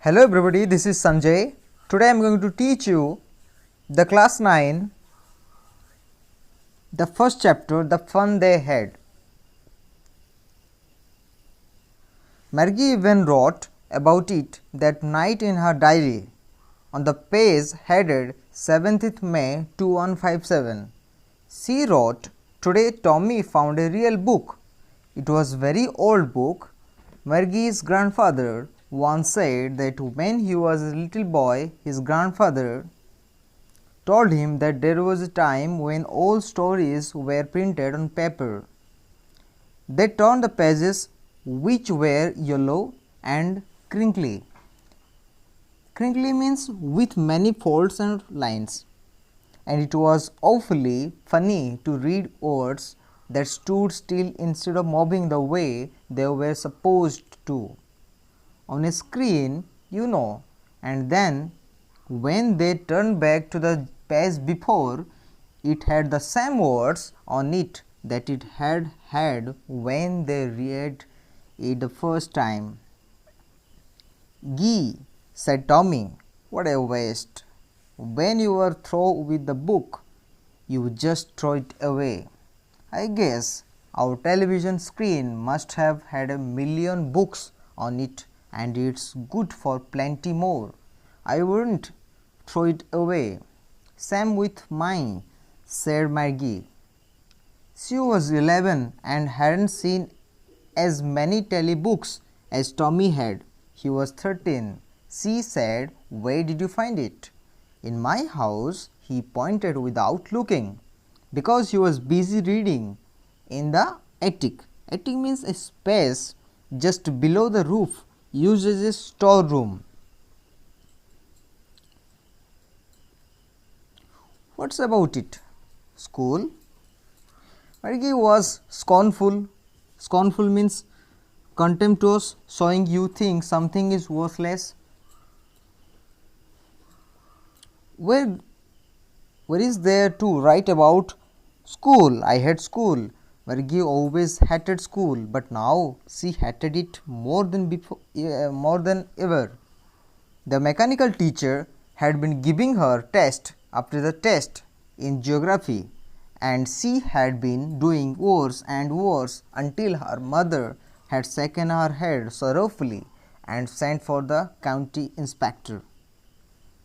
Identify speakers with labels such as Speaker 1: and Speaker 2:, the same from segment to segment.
Speaker 1: Hello everybody, this is Sanjay. Today I am going to teach you the class 9, the first chapter, the fun they had. Margie even wrote about it that night in her diary on the page headed 7th May 2157. She wrote, "Today Tommy found a real book. It was very old book. Margie's grandfather once said that when he was a little boy, his grandfather told him that there was a time when old stories were printed on paper. They turned the pages which were yellow and crinkly. Crinkly means with many folds and lines, and it was awfully funny to read words that stood still instead of moving the way they were supposed to on a screen, and then when they turned back to the page before, it had the same words on it that it had had when they read it the first time." "Gee," said Tommy, "what a waste. When you are through with the book, you just throw it away. I guess our television screen must have had a million books on it, and it's good for plenty more. I wouldn't throw it away." "Same with mine," said Margie. She was 11 and hadn't seen as many telebooks as Tommy had. He was 13. She said, "Where did you find it?" "In my house," he pointed without looking, because he was busy reading. "In the attic." Attic means a space just below the roof, used as a storeroom. "What's about it? School?" Margie was scornful. Scornful means contemptuous, showing you think something is worthless. Where is there to write about school? I hate school." Margie always hated school, but now she hated it more than ever. The mechanical teacher had been giving her test after the test in geography, and she had been doing worse and worse until her mother had shaken her head sorrowfully and sent for the county inspector.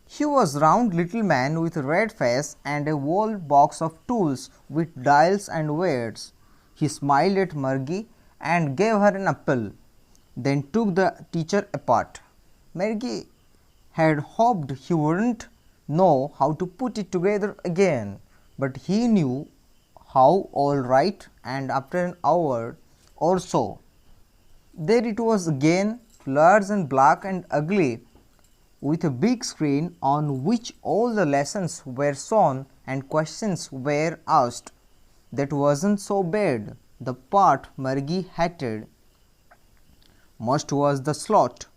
Speaker 1: He was a round little man with a red face and a whole box of tools with dials and wires. He smiled at Margie and gave her an apple, then took the teacher apart. Margie had hoped he wouldn't know how to put it together again, but he knew how all right, and after an hour or so, there it was again, large and black and ugly, with a big screen on which all the lessons were shown and questions were asked. That wasn't so bad. The part Margie hated most was the slot.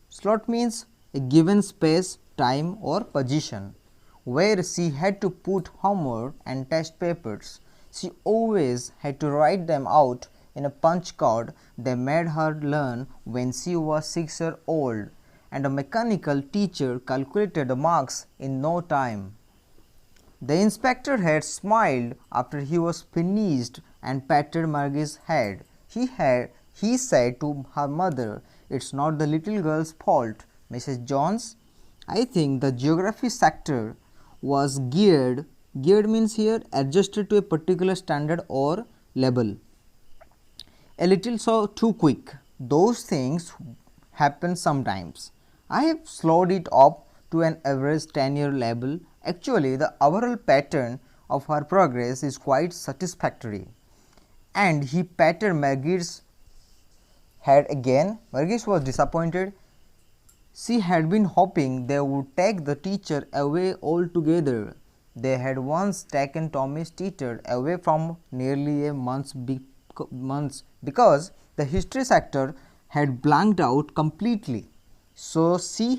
Speaker 1: Slot means a given space, time or position, where she had to put homework and test papers. She always had to write them out in a punch card they made her learn when she was 6 years old, and a mechanical teacher calculated the marks in no time. The inspector had smiled after he was finished and patted Margie's head. He said to her mother, "It's not the little girl's fault, Mrs. Jones. I think the geography sector was geared means here adjusted to a particular standard or level a little so too quick. Those things happen sometimes. I have slowed it up to an average 10-year level. Actually, the overall pattern of her progress is quite satisfactory." And he patted Margie's head again. Margie was disappointed. She had been hoping they would take the teacher away altogether. They had once taken Tommy's teacher away from nearly a month because the history sector had blanked out completely. So she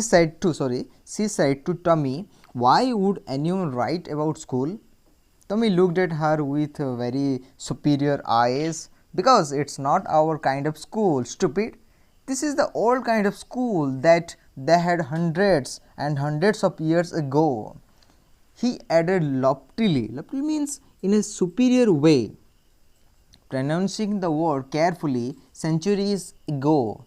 Speaker 1: said to Tommy, "Why would anyone write about school?" Tommy looked at her with very superior eyes. "Because it's not our kind of school, stupid. This is the old kind of school that they had hundreds and hundreds of years ago. He added loftily. Loftily means in a superior way, pronouncing the word carefully centuries ago.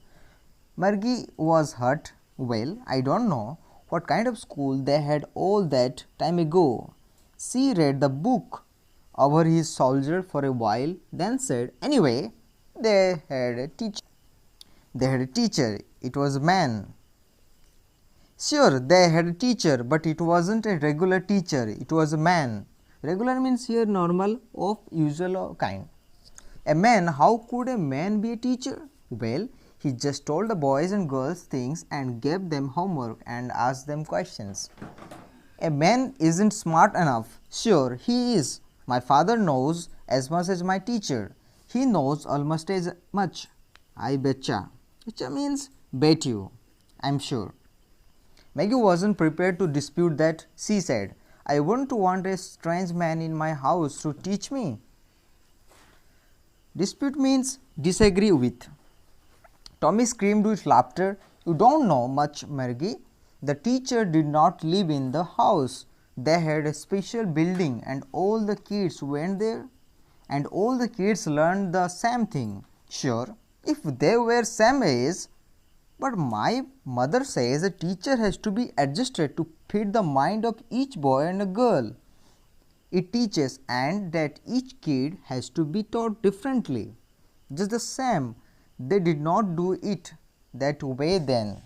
Speaker 1: Margie was hurt. Well, I don't know what kind of school they had all that time ago. She read the book over his shoulder for a while, then said, anyway, they had a teacher. They had a teacher. It was a man. Sure, they had a teacher, but it wasn't a regular teacher. It was a man. Regular means here normal, of usual kind. A man, how could a man be a teacher? Well, he just told the boys and girls things and gave them homework and asked them questions. A man isn't smart enough. Sure, he is. My father knows as much as my teacher. He knows almost as much. I betcha. Betcha means bet you. I'm sure. Maggie wasn't prepared to dispute that. She said, I wouldn't want a strange man in my house to teach me. Dispute means disagree with. Tommy screamed with laughter. You don't know much, Maggie. The teacher did not live in the house. They had a special building and all the kids went there. And all the kids learned the same thing. Sure, if they were same age, but my mother says a teacher has to be adjusted to fit the mind of each boy and a girl. It teaches and that each kid has to be taught differently. Just the same, they did not do it that way then.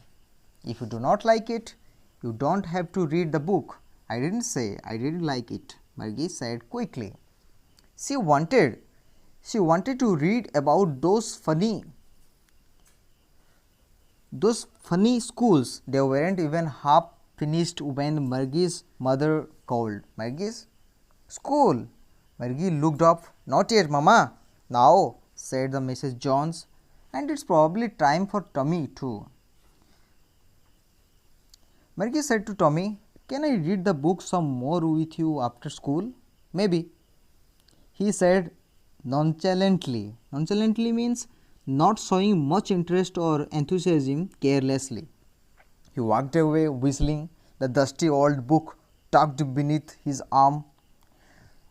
Speaker 1: If you do not like it, you don't have to read the book. I didn't say I didn't like it, Margie said quickly. She wanted to read about those funny schools. They weren't even half finished when Margie's mother called. Margie's school. Margie looked up. Not yet, Mama. Now, said the Mrs. Jones, and it's probably time for Tommy too. Margie said to Tommy, can I read the book some more with you after school? Maybe. He said nonchalantly. Nonchalantly means not showing much interest or enthusiasm, carelessly. He walked away whistling, the dusty old book tucked beneath his arm.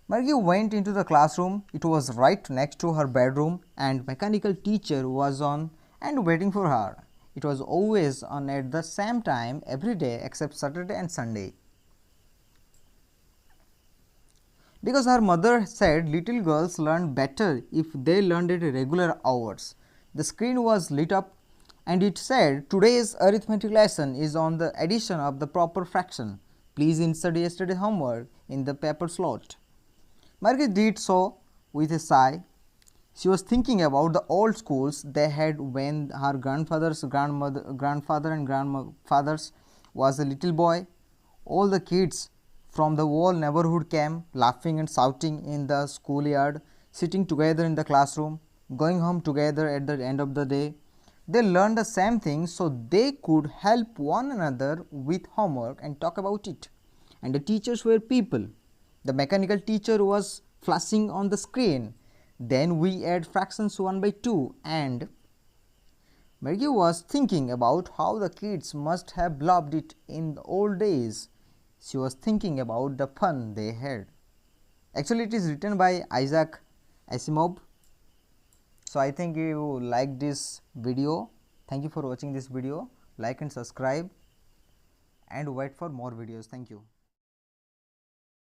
Speaker 1: Margie went into the classroom. It was right next to her bedroom and mechanical teacher was on and waiting for her. It was always on at the same time every day except Saturday and Sunday. Because her mother said little girls learn better if they learned at regular hours. The screen was lit up and it said, today's arithmetic lesson is on the addition of the proper fraction. Please insert yesterday's homework in the paper slot. Margie did so with a sigh. She was thinking about the old schools they had when her grandfather and grandfathers was a little boy. All the kids from the whole neighborhood came, laughing and shouting in the schoolyard, sitting together in the classroom, going home together at the end of the day. They learned the same thing so they could help one another with homework and talk about it. And the teachers were people. The mechanical teacher was flashing on the screen. Then we add fractions 1 by 2 and Margie was thinking about how the kids must have loved it in the old days. She was thinking about the fun they had. Actually, it is written by Issac Asimov. So, I think you like this video. Thank you for watching this video. Like and subscribe and wait for more videos. Thank you.